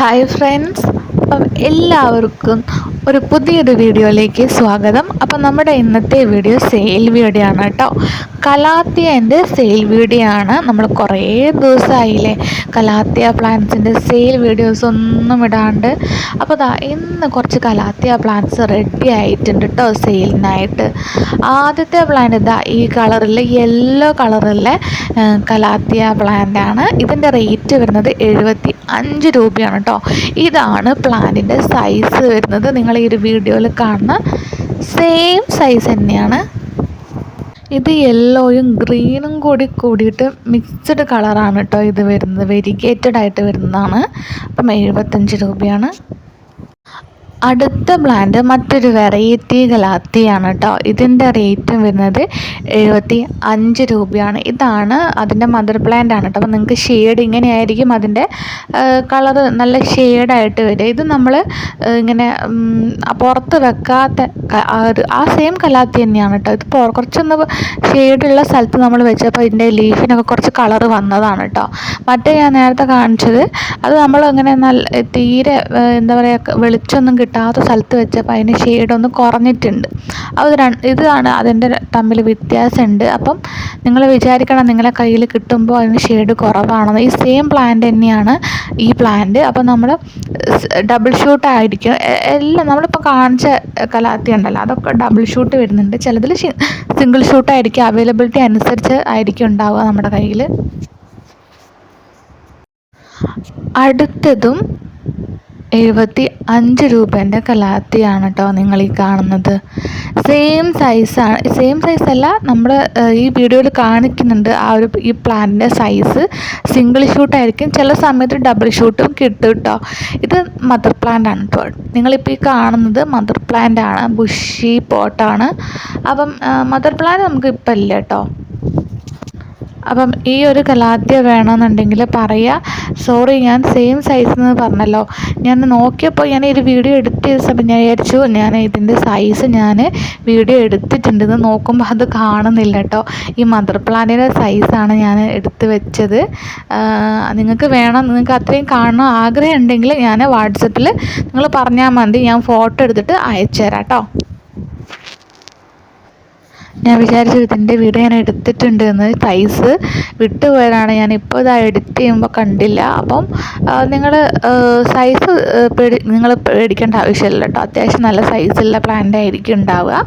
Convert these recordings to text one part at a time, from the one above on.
Hi friends, അപ്പം എല്ലാവർക്കും ഒരു പുതിയൊരു വീഡിയോയിലേക്ക് സ്വാഗതം. അപ്പം നമ്മുടെ ഇന്നത്തെ വീഡിയോ സെയിൽ വീഡിയോ ആണ് കേട്ടോ. കലാത്തിയൻ്റെ സെയിൽ വീഡിയോ ആണ്. നമ്മൾ കുറേ ദിവസമായില്ലേ കലാത്തിയ പ്ലാന്റ്സിൻ്റെ സെയിൽ വീഡിയോസ് ഒന്നും ഇടാണ്ട്. അപ്പോൾ ഇന്ന് കുറച്ച് കലാത്തിയ പ്ലാന്റ്സ് റെഡി ആയിട്ടുണ്ട് കേട്ടോ സെയിലിനായിട്ട്. ആദ്യത്തെ പ്ലാന്റ് ഈ കളറിൽ യെല്ലോ കളറിലെ കലാത്തിയ പ്ലാന്റ് ആണ്. ഇതിൻ്റെ റേറ്റ് വരുന്നത് 75 രൂപയാണ് കേട്ടോ. ഇതാണ് പ്ലാന്റിൻ്റെ സൈസ് വരുന്നത്. നിങ്ങൾ ഈ ഒരു വീഡിയോയിൽ കാണുന്ന സെയിം സൈസ് തന്നെയാണ്. ഇത് യെല്ലോയും ഗ്രീനും കൂടിയിട്ട് മിക്സ്ഡ് കളറാണ് കേട്ടോ ഇത് വരുന്നത്. വെരിഗേറ്റഡ് ആയിട്ട് വരുന്നതാണ്. അപ്പം 75 രൂപയാണ്. അടുത്ത പ്ലാന്റ് മറ്റൊരു വെറൈറ്റി കലാത്തിയാണ് കേട്ടോ. ഇതിൻ്റെ റേറ്റും വരുന്നത് 75 രൂപയാണ്. ഇതാണ് അതിൻ്റെ മദർ പ്ലാന്റ് ആണ് കേട്ടോ. അപ്പം നിങ്ങൾക്ക് ഷെയ്ഡ് ഇങ്ങനെയായിരിക്കും അതിൻ്റെ കളറ്, നല്ല ഷെയ്ഡായിട്ട് വരിക. ഇത് നമ്മൾ ഇങ്ങനെ പുറത്ത് വെക്കാത്ത ആ സെയിം കലാത്തി തന്നെയാണ് കേട്ടോ. ഇത് കുറച്ചൊന്ന് ഷെയ്ഡുള്ള സ്ഥലത്ത് നമ്മൾ വെച്ചപ്പോൾ ഇതിൻ്റെ ലീഫിനൊക്കെ കുറച്ച് കളറ് വന്നതാണ് കേട്ടോ. മറ്റേ ഞാൻ നേരത്തെ കാണിച്ചത് അത് നമ്മൾ ഇങ്ങനെ നല്ല തീരെ എന്താ പറയുക വെളിച്ചമൊന്നും കിട്ടാത്ത സ്ഥലത്ത് വെച്ചപ്പോൾ അതിന് ഷെയ്ഡൊന്ന് കുറഞ്ഞിട്ടുണ്ട്. ഇതാണ് അതിൻ്റെ തമ്മിൽ വ്യത്യാസമുണ്ട്. അപ്പം നിങ്ങൾ വിചാരിക്കണം നിങ്ങളെ കയ്യിൽ കിട്ടുമ്പോൾ അതിന് ഷെയ്ഡ് കുറവാണെന്ന്. ഈ സെയിം പ്ലാന്റ് തന്നെയാണ് ഈ പ്ലാന്റ്. അപ്പം നമ്മൾ ഡബിൾ ഷൂട്ട് ആയിരിക്കും എല്ലാം. നമ്മളിപ്പോൾ കാണിച്ച കലാത്തി ഉണ്ടല്ലോ അതൊക്കെ ഡബിൾ ഷൂട്ട് വരുന്നുണ്ട്. ചിലതിൽ സിംഗിൾ ഷൂട്ടായിരിക്കും. അവൈലബിലിറ്റി അനുസരിച്ച് ആയിരിക്കും ഉണ്ടാവുക നമ്മുടെ കയ്യിൽ. അടുത്തതും 75 രൂപേൻ്റെ കലാത്തിയാണ് കേട്ടോ നിങ്ങൾ ഈ കാണുന്നത്. സെയിം സൈസല്ല, നമ്മൾ ഈ വീഡിയോയിൽ കാണിക്കുന്നുണ്ട് ഈ പ്ലാന്റിൻ്റെ സൈസ്. സിംഗിൾ ഷൂട്ടായിരിക്കും, ചില സമയത്ത് ഡബിൾ ഷൂട്ടും കിട്ടും കേട്ടോ. ഇത് മദർ പ്ലാന്റ് ആണ് കേട്ടോ. നിങ്ങളിപ്പോൾ ഈ കാണുന്നത് മദർ പ്ലാന്റ് ആണ്, ബുഷി പോട്ടാണ്. അപ്പം മദർ പ്ലാന്റ് നമുക്ക് ഇപ്പം ഇല്ല കേട്ടോ. അപ്പം ഈ ഒരു കലാത്തിയ വേണമെന്നുണ്ടെങ്കിൽ പറയുക. സോറി, ഞാൻ സെയിം സൈസ് എന്ന് പറഞ്ഞല്ലോ. ഞാൻ നോക്കിയപ്പോൾ ഞാൻ ഒരു വീഡിയോ എഡിറ്റ് ചെയ്ത സമയം ഞാൻ വിചാരിച്ചു ഞാൻ ഇതിൻ്റെ സൈസ് ഞാൻ വീഡിയോ എടുത്തിട്ടുണ്ടെന്ന്. നോക്കുമ്പോൾ അത് കാണുന്നില്ല കേട്ടോ. ഈ മദർ പ്ലാന്റിൻ്റെ സൈസാണ് ഞാൻ എടുത്ത് വെച്ചത്. നിങ്ങൾക്ക് നിങ്ങൾക്ക് അത്രയും കാണണം ആഗ്രഹം ഉണ്ടെങ്കിൽ ഞാൻ വാട്സപ്പിൽ നിങ്ങൾ പറഞ്ഞാൽ മതി, ഞാൻ ഫോട്ടോ എടുത്തിട്ട് അയച്ചു തരാം കേട്ടോ. ഞാൻ വിചാരിച്ചു ഇതിൻ്റെ വീഡിയോ ഞാൻ എടുത്തിട്ടുണ്ട് എന്ന്. സൈസ് വിട്ടുപോയതാണ്. ഞാനിപ്പോൾ ഇത് എഡിറ്റ് ചെയ്യുമ്പോൾ കണ്ടില്ല. അപ്പം നിങ്ങൾ സൈസ് നിങ്ങൾ പേടിക്കേണ്ട ആവശ്യമില്ല കേട്ടോ. അത്യാവശ്യം നല്ല സൈസുള്ള പ്ലാന്റ് ആയിരിക്കും ഉണ്ടാവുക.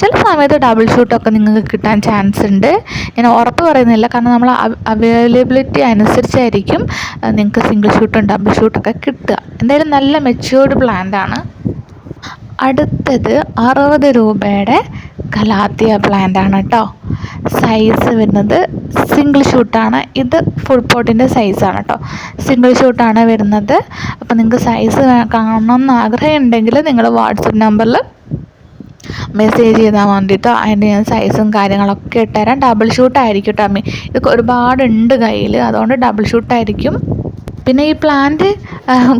ചില സമയത്ത് ഡബിൾ ഷൂട്ടൊക്കെ നിങ്ങൾക്ക് കിട്ടാൻ ചാൻസ് ഉണ്ട്. ഞാൻ ഉറപ്പ് പറയുന്നില്ല, കാരണം നമ്മൾ അവൈലബിലിറ്റി അനുസരിച്ചായിരിക്കും നിങ്ങൾക്ക് സിംഗിൾ ഷൂട്ടും ഡബിൾ ഷൂട്ടൊക്കെ കിട്ടുക. എന്തായാലും നല്ല മെച്യൂർഡ് പ്ലാന്റ് ആണ്. അടുത്തത് 60 രൂപയുടെ കലാത്തിയ പ്ലാന്റ് ആണ് കേട്ടോ. സൈസ് വരുന്നത് സിംഗിൾ ഷൂട്ടാണ്. ഇത് ഫുൾ പോട്ടിൻ്റെ സൈസാണ് കേട്ടോ. സിംഗിൾ ഷൂട്ടാണ് വരുന്നത്. അപ്പോൾ നിങ്ങൾക്ക് സൈസ് കാണണമെന്ന് ആഗ്രഹം ഉണ്ടെങ്കിൽ നിങ്ങൾ വാട്സപ്പ് നമ്പറിൽ മെസ്സേജ് ചെയ്താൽ വേണ്ടിയിട്ടോ. അതിൻ്റെ ഞാൻ സൈസും കാര്യങ്ങളൊക്കെ ഇട്ടുതരാം. ഡബിൾ ഷൂട്ടായിരിക്കും കേട്ടോ. ഇത് ഒരുപാടുണ്ട് കയ്യിൽ, അതുകൊണ്ട് ഡബിൾ ഷൂട്ടായിരിക്കും. പിന്നെ ഈ പ്ലാന്റ്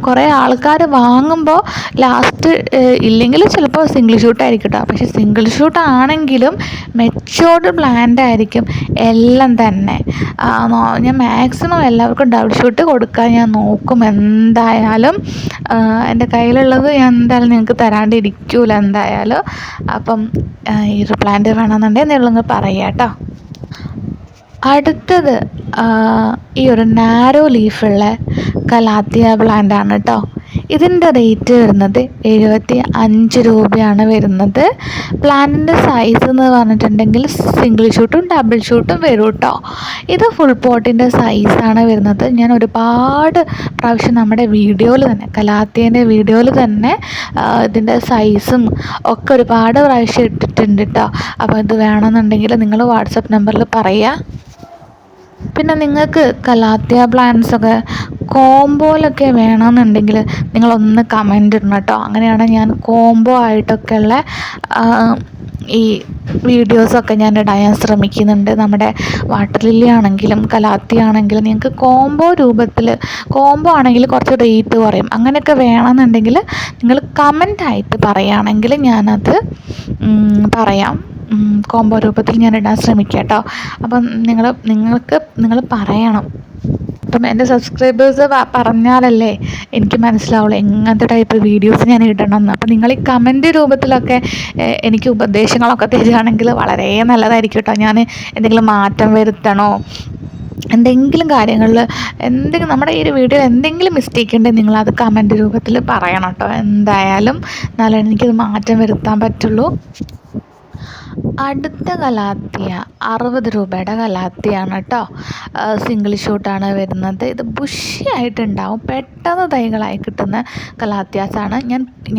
കുറേ ആൾക്കാർ വാങ്ങുമ്പോൾ ലാസ്റ്റ് ഇല്ലെങ്കിൽ ചിലപ്പോൾ സിംഗിൾ ഷൂട്ടായിരിക്കും കേട്ടോ. പക്ഷേ സിംഗിൾ ഷൂട്ടാണെങ്കിലും മെച്ചോർഡ് പ്ലാന്റ് ആയിരിക്കും എല്ലാം തന്നെ. ഞാൻ മാക്സിമം എല്ലാവർക്കും ഡബിൾ ഷൂട്ട് കൊടുക്കാൻ ഞാൻ നോക്കും. എന്തായാലും എൻ്റെ കയ്യിലുള്ളത് ഞാൻ എന്തായാലും നിങ്ങൾക്ക് തരാണ്ടിരിക്കൂല എന്തായാലും. അപ്പം ഈ ഒരു പ്ലാന്റ് വേണമെന്നുണ്ടെങ്കിൽ നിങ്ങൾ പറയാം കേട്ടോ. അടുത്തത് ഈ ഒരു നാരോ ലീഫുള്ള കലാത്തിയ പ്ലാന്റ് ആണ് കേട്ടോ. ഇതിൻ്റെ റേറ്റ് വരുന്നത് 75 രൂപയാണ് വരുന്നത്. പ്ലാന്റിൻ്റെ സൈസ് എന്ന് പറഞ്ഞിട്ടുണ്ടെങ്കിൽ സിംഗിൾ ഷൂട്ടും ഡബിൾ ഷൂട്ടും വരും കേട്ടോ. ഇത് ഫുൾ പോട്ടിൻ്റെ സൈസാണ് വരുന്നത്. ഞാൻ ഒരുപാട് പ്രാവശ്യം നമ്മുടെ വീഡിയോയിൽ തന്നെ കലാത്തിയൻ്റെ വീഡിയോയിൽ തന്നെ ഇതിൻ്റെ സൈസും ഒക്കെ ഒരുപാട് പ്രാവശ്യം ഇട്ടിട്ടുണ്ട് കേട്ടോ. അപ്പോൾ ഇത് വേണമെന്നുണ്ടെങ്കിൽ നിങ്ങൾ വാട്സപ്പ് നമ്പറിൽ പറയുക. പിന്നെ നിങ്ങൾക്ക് കലാത്തിയ പ്ലാന്റ്സൊക്കെ കോംബോയിലൊക്കെ വേണമെന്നുണ്ടെങ്കിൽ നിങ്ങളൊന്ന് കമൻ്റ് ഇടണം കേട്ടോ. അങ്ങനെയാണ് ഞാൻ കോംബോ ആയിട്ടൊക്കെയുള്ള ഈ വീഡിയോസൊക്കെ ഞാൻ ഇടാൻ ശ്രമിക്കുന്നുണ്ട്. നമ്മുടെ വാട്ടർ ലില്ലി ആണെങ്കിലും കലാത്തി ആണെങ്കിലും നിങ്ങൾക്ക് കോംബോ രൂപത്തിൽ, കോംബോ ആണെങ്കിൽ കുറച്ച് റേറ്റ് കുറയും. അങ്ങനെയൊക്കെ വേണമെന്നുണ്ടെങ്കിൽ നിങ്ങൾ കമൻ്റായിട്ട് പറയുകയാണെങ്കിൽ ഞാനത് പറയാം. കോംബോ രൂപത്തിൽ ഞാൻ ഇടാൻ ശ്രമിക്കാം കേട്ടോ. അപ്പം നിങ്ങൾ പറയണം. അപ്പം എൻ്റെ സബ്സ്ക്രൈബേഴ്സ് പറഞ്ഞാലല്ലേ എനിക്ക് മനസ്സിലാവുള്ളൂ എങ്ങനത്തെ ടൈപ്പ് വീഡിയോസ് ഞാൻ ഇടണമെന്ന്. അപ്പം നിങ്ങൾ ഈ കമൻറ്റ് രൂപത്തിലൊക്കെ എനിക്ക് ഉപദേശങ്ങളൊക്കെ തരികയാണെങ്കിൽ വളരെ നല്ലതായിരിക്കും കേട്ടോ. ഞാൻ എന്തെങ്കിലും മാറ്റം വരുത്തണോ, എന്തെങ്കിലും കാര്യങ്ങളിൽ എന്തെങ്കിലും നമ്മുടെ ഈ ഒരു വീഡിയോയിൽ എന്തെങ്കിലും മിസ്റ്റേക്ക് ഉണ്ടെങ്കിൽ നിങ്ങളത് കമൻറ്റ് രൂപത്തിൽ പറയണം കേട്ടോ. എന്തായാലും എന്നാലും എനിക്കത് മാറ്റം വരുത്താൻ പറ്റുള്ളൂ. അടുത്ത കലാത്തിയ 60 രൂപയുടെ കലാത്തിയാണ് കേട്ടോ. സിംഗിൾ ഷൂട്ടാണ് വരുന്നത്. ഇത് ബുഷിയായിട്ടുണ്ടാവും, പെട്ടെന്ന് തൈകളായി കിട്ടുന്ന കലാത്തിയാസാണ്.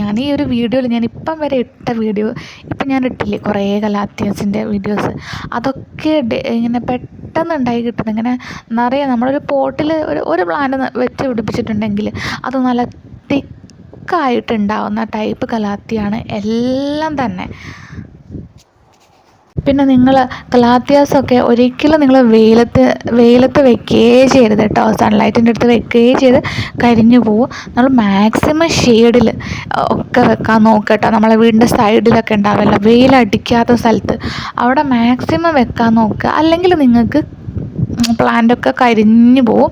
ഞാൻ ഈ ഒരു വീഡിയോയിൽ ഞാൻ ഇപ്പം വരെ ഇട്ട വീഡിയോ ഇപ്പം ഞാൻ ഇട്ടില്ലേ കുറേ കലാത്തിയാസിൻ്റെ വീഡിയോസ്, അതൊക്കെ ഇങ്ങനെ പെട്ടെന്ന് ഉണ്ടായി കിട്ടുന്നത്. ഇങ്ങനെ നിറയെ നമ്മളൊരു പോട്ടിൽ ഒരു പ്ലാന്റ് വെച്ച് പിടിപ്പിച്ചിട്ടുണ്ടെങ്കിൽ അത് നല്ല തിക്കായിട്ടുണ്ടാവുന്ന ടൈപ്പ് കലാത്തിയാണ് എല്ലാം തന്നെ. പിന്നെ നിങ്ങൾ കലാത്തിയാസൊക്കെ ഒരിക്കലും നിങ്ങൾ വെയിലത്ത് വെക്കുകയേ ചെയ്യരുത് കേട്ടോ. സൺലൈറ്റിൻ്റെ അടുത്ത് വെക്കുകയേ ചെയ്ത് കരിഞ്ഞു പോകും. നമ്മൾ മാക്സിമം ഷെയ്ഡിൽ ഒക്കെ വെക്കാൻ നോക്കുക കേട്ടോ. നമ്മളെ വീടിൻ്റെ സൈഡിലൊക്കെ ഉണ്ടാവില്ല, വെയിലടിക്കാത്ത സ്ഥലത്ത് അവിടെ മാക്സിമം വെക്കാൻ നോക്കുക. അല്ലെങ്കിൽ നിങ്ങൾക്ക് പ്ലാന്റൊക്കെ കരിഞ്ഞു പോവും.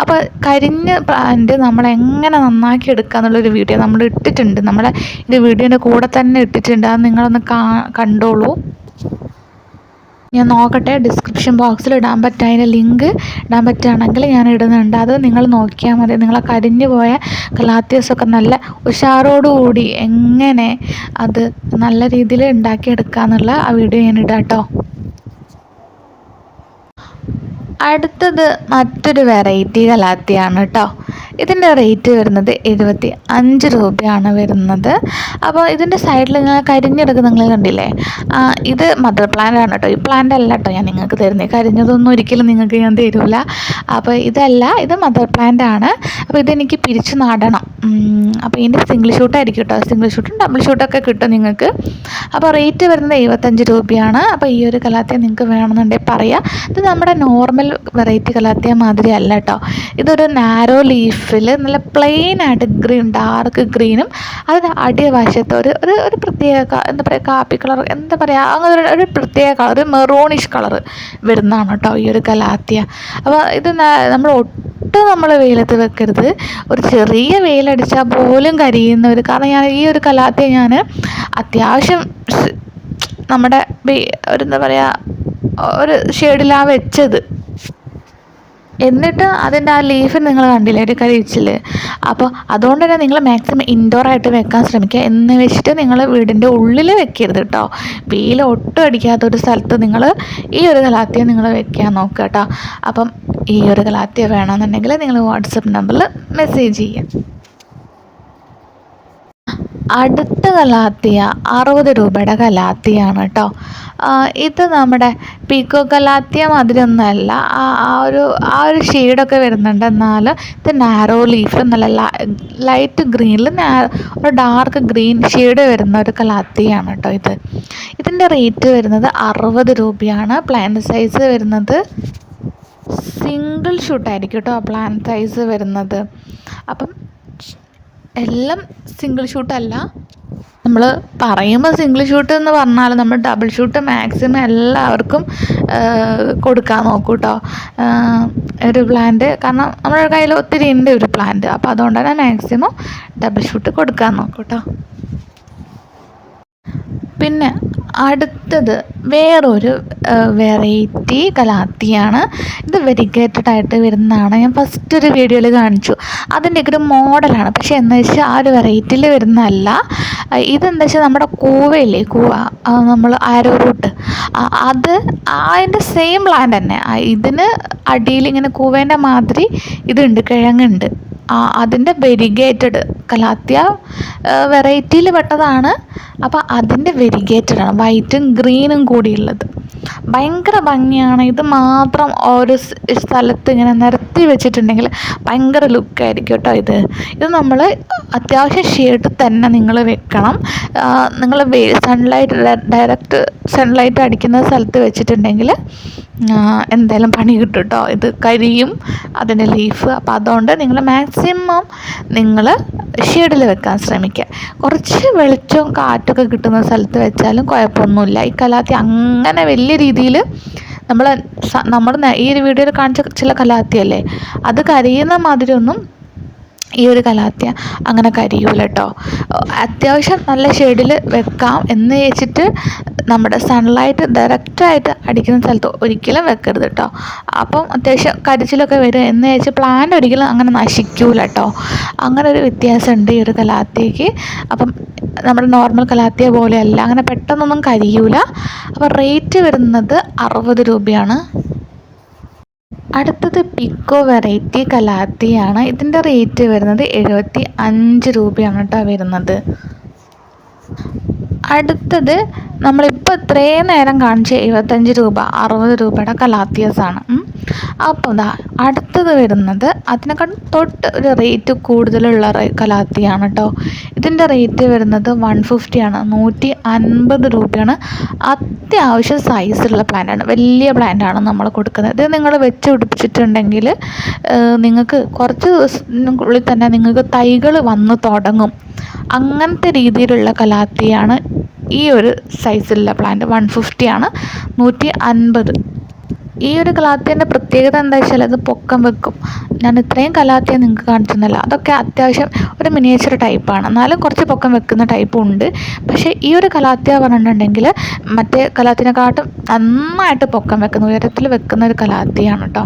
അപ്പോൾ കരിഞ്ഞ പ്ലാന്റ് നമ്മളെങ്ങനെ നന്നാക്കി എടുക്കുക എന്നുള്ളൊരു വീഡിയോ നമ്മൾ ഇട്ടിട്ടുണ്ട്. നമ്മളെ ഇത് വീഡിയോൻ്റെ കൂടെ തന്നെ ഇട്ടിട്ടുണ്ട്. അത് നിങ്ങളൊന്ന് കണ്ടോളൂ. ഞാൻ നോക്കട്ടെ, ഡിസ്ക്രിപ്ഷൻ ബോക്സിൽ ഇടാൻ പറ്റുക, അതിൻ്റെ ലിങ്ക് ഇടാൻ പറ്റുകയാണെങ്കിൽ ഞാൻ ഇടുന്നുണ്ട്. അത് നിങ്ങൾ നോക്കിയാൽ മതി. നിങ്ങളെ കരിഞ്ഞു പോയ കലാത്തിയസൊക്കെ നല്ല ഉഷാറോടുകൂടി എങ്ങനെ അത് നല്ല രീതിയിൽ ഉണ്ടാക്കിയെടുക്കുക എന്നുള്ള ആ വീഡിയോ ഞാൻ ഇടാം കേട്ടോ. അടുത്തത് മറ്റൊരു വെറൈറ്റി കലാത്തിയാണ് കേട്ടോ. ഇതിൻ്റെ റേറ്റ് വരുന്നത് 75 രൂപയാണ് വരുന്നത്. അപ്പോൾ ഇതിൻ്റെ സൈഡിൽ ഇങ്ങനെ കരിഞ്ഞെടുക്കുന്ന നിങ്ങൾ കണ്ടില്ലേ, ഇത് മദർ പ്ലാന്റ് ആണ് കേട്ടോ. ഈ പ്ലാന്റ് അല്ല കേട്ടോ ഞാൻ നിങ്ങൾക്ക് തരുന്നത്, കരിഞ്ഞതൊന്നും ഒരിക്കലും നിങ്ങൾക്ക് ഞാൻ തരില്ല. അപ്പോൾ ഇതല്ല, ഇത് മദർ പ്ലാന്റ് ആണ്. അപ്പോൾ ഇതെനിക്ക് പിരിച്ച് നടണം. അപ്പോൾ ഇതിൻ്റെ സിംഗിൾ ഷൂട്ടായിരിക്കും കേട്ടോ. സിംഗിൾ ഷൂട്ടും ഡബിൾ ഷൂട്ടൊക്കെ കിട്ടും നിങ്ങൾക്ക്. അപ്പോൾ റേറ്റ് വരുന്നത് 75 രൂപയാണ്. അപ്പോൾ ഈ ഒരു കലാത്തിയ നിങ്ങൾക്ക് വേണമെന്നുണ്ടെങ്കിൽ പറയാം. ഇത് നമ്മുടെ നോർമൽ വെറൈറ്റി കലാത്തിയ മാതിരി അല്ല കേട്ടോ. ഇതൊരു നാരോ ലീഫിൽ നല്ല പ്ലെയിൻ ആയിട്ട് ഡാർക്ക് ഗ്രീനും അതിന് അടിവശത്ത് ഒരു പ്രത്യേക എന്താ പറയുക, കാപ്പി കളർ, എന്താ പറയുക, അങ്ങനെ ഒരു പ്രത്യേക കളർ, മെറൂണിഷ് കളർ വരുന്നതാണ് കേട്ടോ ഈ ഒരു കലാത്തിയ. അപ്പോൾ ഇത് നമ്മൾ വെയിലത്ത് വെക്കരുത്. ഒരു ചെറിയ വെയിലടിച്ചാൽ പോലും കരിയുന്നവർ, കാരണം ഈ ഒരു കലാത്തിയ ഞാൻ അത്യാവശ്യം നമ്മുടെ എന്താ പറയുക ഒരു ഷെയ്ഡിലാണ് വെച്ചത്. എന്നിട്ട് അതിൻ്റെ ആ ലീഫ് നിങ്ങൾ കണ്ടില്ലേ, ഒരു കരിച്ചിൽ. അപ്പോൾ അതുകൊണ്ട് തന്നെ നിങ്ങൾ മാക്സിമം ഇൻഡോറായിട്ട് വെക്കാൻ ശ്രമിക്കുക. എന്ന് വെച്ചിട്ട് നിങ്ങൾ വീടിൻ്റെ ഉള്ളിൽ വെക്കരുത് കേട്ടോ. വെയിൽ ഒട്ടും അടിക്കാത്തൊരു സ്ഥലത്ത് നിങ്ങൾ ഈ ഒരു കലാത്തിയ നിങ്ങൾ വെക്കാൻ നോക്കുക കേട്ടോ. അപ്പം ഈ ഒരു കലാത്തിയ വേണമെന്നുണ്ടെങ്കിൽ നിങ്ങൾ വാട്സപ്പ് നമ്പറിൽ മെസ്സേജ് ചെയ്യുക. അടുത്ത കലാത്തിയ 60 രൂപയുടെ കലാത്തിയാണ് കേട്ടോ. ഇത് നമ്മുടെ പീക്കോ കലാത്തിയ മാതിരിയൊന്നുമല്ല, ആ ഒരു ഷെയ്ഡൊക്കെ വരുന്നുണ്ട്. എന്നാൽ ഇത് നാരോ ലീഫ്, നല്ല ലൈറ്റ് ഗ്രീനിൽ ഒരു ഡാർക്ക് ഗ്രീൻ ഷെയ്ഡ് വരുന്ന ഒരു കലാത്തിയാണ് കേട്ടോ. ഇതിൻ്റെ റേറ്റ് വരുന്നത് 60 രൂപയാണ്. പ്ലാന്റ് സൈസ് വരുന്നത് സിംഗിൾ ഷൂട്ടായിരിക്കും കേട്ടോ പ്ലാന്റ് സൈസ് വരുന്നത്. അപ്പം എല്ലാം സിംഗിൾ ഷൂട്ടല്ല. നമ്മൾ പറയുമ്പോൾ സിംഗിൾ ഷൂട്ട് എന്ന് പറഞ്ഞാൽ നമ്മൾ ഡബിൾ ഷൂട്ട് മാക്സിമം എല്ലാവർക്കും കൊടുക്കാൻ നോക്കൂ കേട്ടോ ഒരു പ്ലാന്റ്. കാരണം നമ്മുടെ കയ്യിൽ ഒത്തിരി ഉണ്ട് ഒരു പ്ലാന്റ്. അപ്പോൾ അതുകൊണ്ട് തന്നെ മാക്സിമം ഡബിൾ ഷൂട്ട് കൊടുക്കാൻ നോക്കൂ കേട്ടോ. പിന്നെ അടുത്തത് വേറൊരു വെറൈറ്റി കലാത്തിയാണ്. ഇത് വെരിഗേറ്റഡ് ആയിട്ട് വരുന്നതാണ്. ഞാൻ ഫസ്റ്റ് ഒരു വീഡിയോയിൽ കാണിച്ചു. അതിൻ്റെയൊക്കെ ഒരു മോഡലാണ്. പക്ഷേ എന്താ വെച്ചാൽ ആ ഒരു വെറൈറ്റിയിൽ വരുന്നതല്ല. ഇതെന്താ വെച്ചാൽ നമ്മുടെ കൂവയില്ലേ, കൂവ, നമ്മൾ ആരോ റൂട്ട്, അത് അതിൻ്റെ സെയിം പ്ലാന്റ് തന്നെ. ഇതിന് അടിയിൽ ഇങ്ങനെ കൂവേൻ്റെ മാതിരി ഇതുണ്ട്, കിഴങ്ങുണ്ട്. അതിൻ്റെ വെരിഗേറ്റഡ് കലാത്തിയ വെറൈറ്റിയിൽ പെട്ടതാണ്. അപ്പോൾ അതിൻ്റെ വെരിഗേറ്റഡാണ്, വൈറ്റും ഗ്രീനും കൂടിയുള്ളത്. ഭയങ്കര ഭംഗിയാണ്. ഇത് മാത്രം ഒരു സ്ഥലത്ത് ഇങ്ങനെ നിരത്തി വെച്ചിട്ടുണ്ടെങ്കിൽ ഭയങ്കര ലുക്കായിരിക്കും കേട്ടോ. ഇത് നമ്മൾ അത്യാവശ്യം ഷെയ്ഡ് തന്നെ നിങ്ങൾ വെക്കണം. നിങ്ങൾ ഡയറക്റ്റ് സൺലൈറ്റ് അടിക്കുന്ന സ്ഥലത്ത് വെച്ചിട്ടുണ്ടെങ്കിൽ എന്തായാലും പണി കിട്ടും കേട്ടോ. ഇത് കരിയും അതിൻ്റെ ലീഫ്. അപ്പോൾ അതുകൊണ്ട് നിങ്ങൾ മാക്സിമം നിങ്ങൾ ഷെയ്ഡിൽ വെക്കാൻ ശ്രമിക്കുക. കുറച്ച് വെളിച്ചവും കാറ്റൊക്കെ കിട്ടുന്ന സ്ഥലത്ത് വെച്ചാലും കുഴപ്പമൊന്നുമില്ല. ഈ കലാത്തി അങ്ങനെ വലിയ രീതിയിൽ നമ്മൾ ഈ ഒരു വീഡിയോയിൽ കാണിച്ച ചില കലാത്തിയല്ലേ, അത് കരിയുന്ന മാതിരി ഒന്നും ഈ ഒരു കലാത്തിയ അങ്ങനെ കരിയൂല കേട്ടോ. അത്യാവശ്യം നല്ല ഷെയ്ഡിൽ വെക്കാം എന്ന് വെച്ചിട്ട് നമ്മുടെ സൺലൈറ്റ് ഡയറക്റ്റായിട്ട് അടിക്കുന്ന സ്ഥലത്ത് ഒരിക്കലും വെക്കരുത് കേട്ടോ. അപ്പം അത്യാവശ്യം കരിച്ചിലൊക്കെ വരും എന്ന് വെച്ച് പ്ലാന്റ് ഒരിക്കലും അങ്ങനെ നശിക്കൂല കേട്ടോ. അങ്ങനെ ഒരു വ്യത്യാസമുണ്ട് ഈ ഒരു കലാത്തിയക്ക്. അപ്പം നമ്മുടെ നോർമൽ കലാത്തിയ പോലെയല്ല, അങ്ങനെ പെട്ടെന്നൊന്നും കരിയൂല. അപ്പം റേറ്റ് വരുന്നത് 60 രൂപയാണ്. അടുത്തത് പിക്കോ വെറൈറ്റി കലാത്തിയാണ്. ഇതിൻ്റെ റേറ്റ് വരുന്നത് 75 രൂപയാണ് കേട്ടോ വരുന്നത്. അടുത്തത് നമ്മളിപ്പോൾ ഇത്രയും നേരം കാണിച്ച 75 രൂപ 60 രൂപയുടെ കലാത്തിയസാണ്. അപ്പോൾ അടുത്തത് വരുന്നത് അതിനെക്കാളും തൊട്ട് ഒരു റേറ്റ് കൂടുതലുള്ള കലാത്തിയാണ് കേട്ടോ. ഇതിൻ്റെ റേറ്റ് വരുന്നത് 150 ആണ്, 150 രൂപയാണ്. അത്യാവശ്യം സൈസുള്ള പ്ലാന്റാണ്, വലിയ പ്ലാന്റാണ് നമ്മൾ കൊടുക്കുന്നത്. ഇത് നിങ്ങൾ വെച്ച് പിടിപ്പിച്ചിട്ടുണ്ടെങ്കിൽ നിങ്ങൾക്ക് കുറച്ച് ദിവസത്തിനുള്ളിൽ തന്നെ നിങ്ങൾക്ക് തൈകൾ വന്ന് തുടങ്ങും. അങ്ങനത്തെ രീതിയിലുള്ള കലാത്തിയാണ് ഈ ഒരു സൈസിലുള്ള പ്ലാന്റ്. 150 ആണ്, 150. ഈ ഒരു കലാത്തിയൻ്റെ പ്രത്യേകത എന്താ വെച്ചാൽ അത് പൊക്കം വെക്കും. ഞാൻ ഇത്രയും കലാത്തിയ നിങ്ങൾക്ക് കാണിച്ചിരുന്നല്ലോ, അതൊക്കെ അത്യാവശ്യം ഒരു മിനിയേച്ചർ ടൈപ്പാണ്, എന്നാലും കുറച്ച് പൊക്കം വെക്കുന്ന ടൈപ്പും ഉണ്ട്. പക്ഷേ ഈ ഒരു കലാത്തിയ പറഞ്ഞിട്ടുണ്ടെങ്കിൽ മറ്റേ കലാത്തിനെക്കാട്ടും നന്നായിട്ട് പൊക്കം വെക്കുന്ന, ഉയരത്തിൽ വെക്കുന്ന ഒരു കലാത്തിയാണ് കേട്ടോ.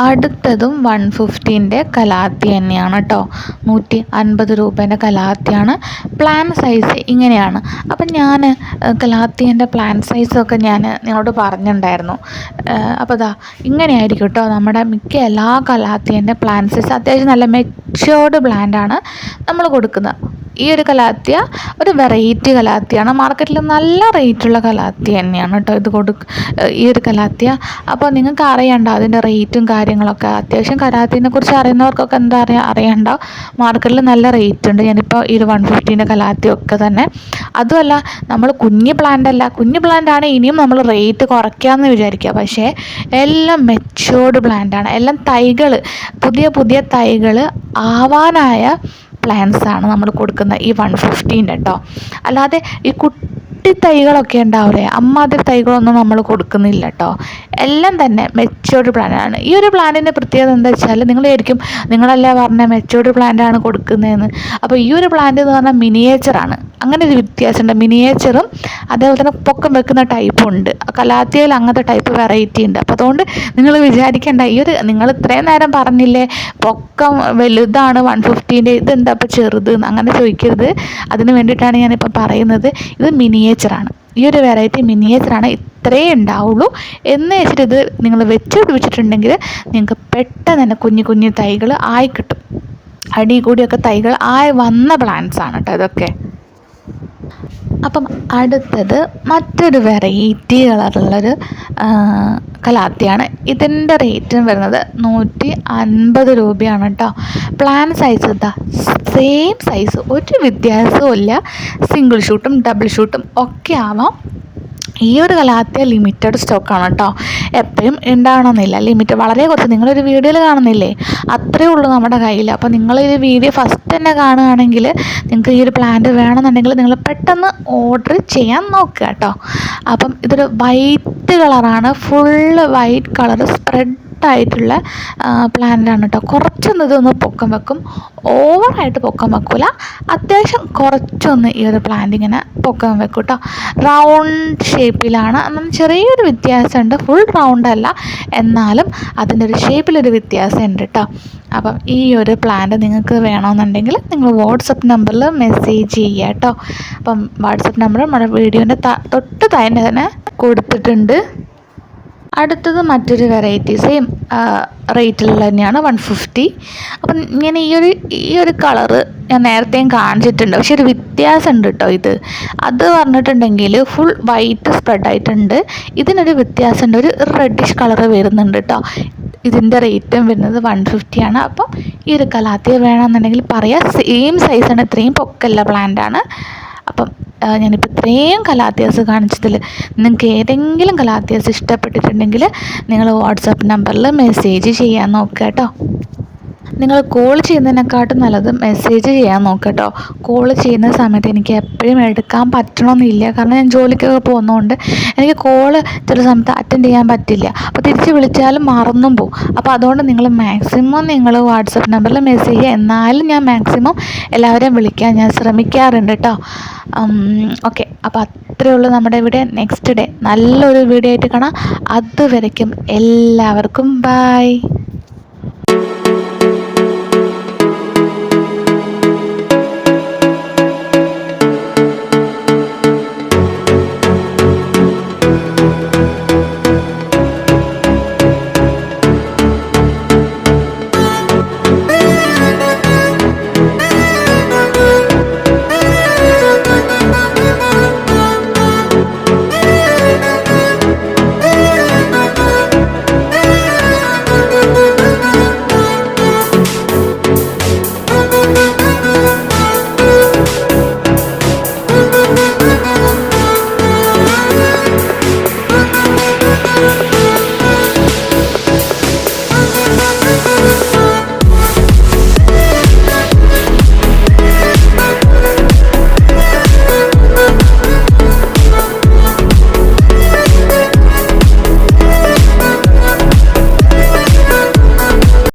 അടുത്തതും 150ൻ്റെ കലാത്തി തന്നെയാണ് കേട്ടോ. 150 രൂപേൻ്റെ കലാത്തിയാണ്. പ്ലാൻ സൈസ് ഇങ്ങനെയാണ്. അപ്പം ഞാൻ കലാത്തിൻ്റെ പ്ലാൻ സൈസൊക്കെ ഞാൻ നിങ്ങളോട് പറഞ്ഞിട്ടുണ്ടായിരുന്നു. അപ്പോൾ ഇങ്ങനെയായിരിക്കും കേട്ടോ നമ്മുടെ മിക്ക എല്ലാ കലാത്തിൻ്റെ പ്ലാൻ സൈസ്. അത്യാവശ്യം നല്ല മെച്യൂർഡ് പ്ലാന്റാണ് നമ്മൾ കൊടുക്കുന്നത്. ഈ ഒരു കലാത്തിയ ഒരു വെറൈറ്റി കലാത്തിയാണ്. മാർക്കറ്റിൽ നല്ല റേറ്റുള്ള കലാത്തി തന്നെയാണ് കേട്ടോ ഈ ഒരു കലാത്തിയ. അപ്പോൾ നിങ്ങൾക്ക് അറിയണ്ട അതിൻ്റെ റേറ്റും കാര്യങ്ങളൊക്കെ. അത്യാവശ്യം കലാത്തിനെ കുറിച്ച് അറിയുന്നവർക്കൊക്കെ എന്താ അറിയണ്ട, മാർക്കറ്റിൽ നല്ല റേറ്റ് ഉണ്ട്. ഞാനിപ്പോൾ ഈ ഒരു 150ൻ്റെ കലാത്തിയൊക്കെ തന്നെ. അതുമല്ല നമ്മൾ കുഞ്ഞ് പ്ലാന്റാണ് ഇനിയും നമ്മൾ റേറ്റ് കുറയ്ക്കാമെന്ന് വിചാരിക്കുക. പക്ഷേ എല്ലാം മെച്യൂർഡ് പ്ലാന്റാണ്. എല്ലാം തൈകൾ, പുതിയ തൈകൾ ആവാനായ പ്ലാന്റ്സാണ് നമ്മൾ കൊടുക്കുന്നത് ഈ 150ൻ്റെ കേട്ടോ. അല്ലാതെ ഈ കുട്ടി തൈകളൊക്കെ ഉണ്ടാവില്ലേ, അമ്മാതിരി തൈകളൊന്നും നമ്മൾ കൊടുക്കുന്നില്ല കേട്ടോ. എല്ലാം തന്നെ മെച്യൂർഡ് പ്ലാന്റാണ്. ഈ ഒരു പ്ലാന്റിൻ്റെ പ്രത്യേകത എന്താ വെച്ചാൽ നിങ്ങളായിരിക്കും, നിങ്ങളല്ലേ പറഞ്ഞ മെച്യൂർഡ് പ്ലാന്റാണ് കൊടുക്കുന്നതെന്ന്. അപ്പോൾ ഈ ഒരു പ്ലാന്റ് എന്ന് പറഞ്ഞാൽ മിനിയേച്ചറാണ്. അങ്ങനെ ഒരു വ്യത്യാസമുണ്ട്. മിനിയേച്ചറും അതേപോലെ തന്നെ പൊക്കം വെക്കുന്ന ടൈപ്പും ഉണ്ട്. കലാത്തിയയിൽ അങ്ങനത്തെ ടൈപ്പ് വെറൈറ്റി ഉണ്ട്. അപ്പോൾ അതുകൊണ്ട് നിങ്ങൾ വിചാരിക്കേണ്ട, നിങ്ങൾ ഇത്രയും നേരം പറഞ്ഞില്ലേ പൊക്കം വലുതാണ് 150ൻ്റെ, ഇതെന്താ ഇപ്പോൾ ചെറുത് അങ്ങനെ ചോദിക്കരുത്. അതിന് വേണ്ടിയിട്ടാണ് ഞാനിപ്പോൾ പറയുന്നത്. ഇത് മിനിയേച്ചറാണ്. ഈ ഒരു വെറൈറ്റി മിനിയേച്ചറാണ്. ഇത്രയേ ഉണ്ടാവുള്ളൂ എന്ന് വെച്ചിട്ട് ഇത് നിങ്ങൾ വെച്ച് പിടിപ്പിച്ചിട്ടുണ്ടെങ്കിൽ നിങ്ങൾക്ക് പെട്ടെന്ന് തന്നെ കുഞ്ഞു തൈകൾ ആയി കിട്ടും. അടി കൂടിയൊക്കെ തൈകൾ ആയി വന്ന പ്ലാന്റ്സ് ആണ് കേട്ടോ ഇതൊക്കെ. അപ്പം അടുത്തത് മറ്റൊരു വെറൈറ്റി കളറുള്ളൊരു കലാത്തിയാണ്. ഇതിൻ്റെ റേറ്റ് വരുന്നത് 150 രൂപയാണ് കേട്ടോ. പ്ലാൻ സൈസ് സെയിം സൈസ്, ഒരു വ്യത്യാസവും ഇല്ല. സിംഗിൾ ഷൂട്ടും ഡബിൾ ഷൂട്ടും ഒക്കെ ആവാം. ഈ ഒരു കലാത്തിയ ലിമിറ്റഡ് സ്റ്റോക്കാണ് കേട്ടോ. എപ്പോഴും ഉണ്ടാവണമെന്നില്ല, ലിമിറ്റ് വളരെ കുറച്ച്. നിങ്ങളൊരു വീഡിയോയിൽ കാണുന്നില്ലേ, അത്രയേ ഉള്ളൂ നമ്മുടെ കയ്യിൽ. അപ്പോൾ നിങ്ങളൊരു വീഡിയോ ഫസ്റ്റ് തന്നെ കാണുകയാണെങ്കിൽ നിങ്ങൾക്ക് ഈ ഒരു പ്ലാന്റ് വേണമെന്നുണ്ടെങ്കിൽ നിങ്ങൾ പെട്ടെന്ന് ഓർഡർ ചെയ്യാൻ നോക്കുക കേട്ടോ. അപ്പം ഇതൊരു വൈറ്റ് കളറാണ്, ഫുള്ള് വൈറ്റ് കളർ സ്പ്രെഡായിട്ടുള്ള പ്ലാന്റാണ് കേട്ടോ. കുറച്ചൊന്ന് ഇതൊന്ന് പൊക്കം വെക്കും, ഓവറായിട്ട് പൊക്കം വെക്കില്ല, അത്യാവശ്യം കുറച്ചൊന്ന് ഈ ഒരു പ്ലാന്റ് ഇങ്ങനെ പൊക്കം വെക്കും കേട്ടോ. റൗണ്ട് ഷേപ്പിലാണ്, എന്നാൽ ചെറിയൊരു വ്യത്യാസമുണ്ട്. ഫുൾ റൗണ്ട് അല്ല, എന്നാലും അതിൻ്റെ ഒരു ഷേപ്പിലൊരു വ്യത്യാസമുണ്ട് കേട്ടോ. അപ്പം ഈ ഒരു പ്ലാന്റ് നിങ്ങൾക്ക് വേണമെന്നുണ്ടെങ്കിൽ നിങ്ങൾ വാട്സപ്പ് നമ്പറിൽ മെസ്സേജ് ചെയ്യുക കേട്ടോ. അപ്പം വാട്സപ്പ് നമ്പർ നമ്മുടെ വീഡിയോൻ്റെ തൊട്ട് തന്നെ കൊടുത്തിട്ടുണ്ട്. അടുത്തത് മറ്റൊരു വെറൈറ്റി സെയിം റേറ്റിലുള്ള തന്നെയാണ് 150. അപ്പം ഞാൻ ഈ ഒരു കളറ് ഞാൻ നേരത്തെയും കാണിച്ചിട്ടുണ്ട്, പക്ഷെ ഒരു വ്യത്യാസമുണ്ട് കേട്ടോ. അത് പറഞ്ഞിട്ടുണ്ടെങ്കിൽ ഫുൾ വൈറ്റ് സ്പ്രെഡായിട്ടുണ്ട്. ഇതിനൊരു വ്യത്യാസമുണ്ട്, ഒരു റെഡിഷ് കളറ് വരുന്നുണ്ട് കേട്ടോ. ഇതിൻ്റെ റേറ്റും വരുന്നത് 150 ആണ്. അപ്പം ഈ ഒരു കലാത്തിയ വേണമെന്നുണ്ടെങ്കിൽ പറയാം. സെയിം സൈസാണ്, ഇത്രയും പൊക്കല്ല പ്ലാന്റാണ്. അപ്പം ഞാനിപ്പോൾ ഇത്രയും കലാത്തിയാസ് കാണിച്ചതിൽ നിങ്ങൾക്ക് ഏതെങ്കിലും കലാത്തിയാസ് ഇഷ്ടപ്പെട്ടിട്ടുണ്ടെങ്കിൽ നിങ്ങൾ വാട്സാപ്പ് നമ്പറിൽ മെസ്സേജ് ചെയ്യാൻ നോക്കുക കേട്ടോ. നിങ്ങൾ കോൾ ചെയ്യുന്നതിനെക്കാട്ടും നല്ലത് മെസ്സേജ് ചെയ്യാൻ നോക്കട്ടോ. കോൾ ചെയ്യുന്ന സമയത്ത് എനിക്ക് എപ്പോഴും എടുക്കാൻ പറ്റണമെന്നില്ല, കാരണം ഞാൻ ജോലിക്കൊക്കെ പോകുന്നതുകൊണ്ട് എനിക്ക് കോള് ചില സമയത്ത് അറ്റൻഡ് ചെയ്യാൻ പറ്റില്ല. അപ്പോൾ തിരിച്ച് വിളിച്ചാലും മറന്നും പോകും. അപ്പോൾ അതുകൊണ്ട് നിങ്ങൾ മാക്സിമം നിങ്ങൾ വാട്സപ്പ് നമ്പറിൽ മെസ്സേജ് ചെയ്യുക. എന്നാലും ഞാൻ മാക്സിമം എല്ലാവരെയും വിളിക്കാൻ ഞാൻ ശ്രമിക്കാറുണ്ട് കേട്ടോ. ഓക്കെ, അപ്പോൾ അത്രയേ ഉള്ളൂ നമ്മുടെ വീഡിയോ. നെക്സ്റ്റ് ഡേ നല്ലൊരു വീഡിയോ ആയിട്ട് കാണാം. അതുവരയ്ക്കും എല്ലാവർക്കും ബൈ.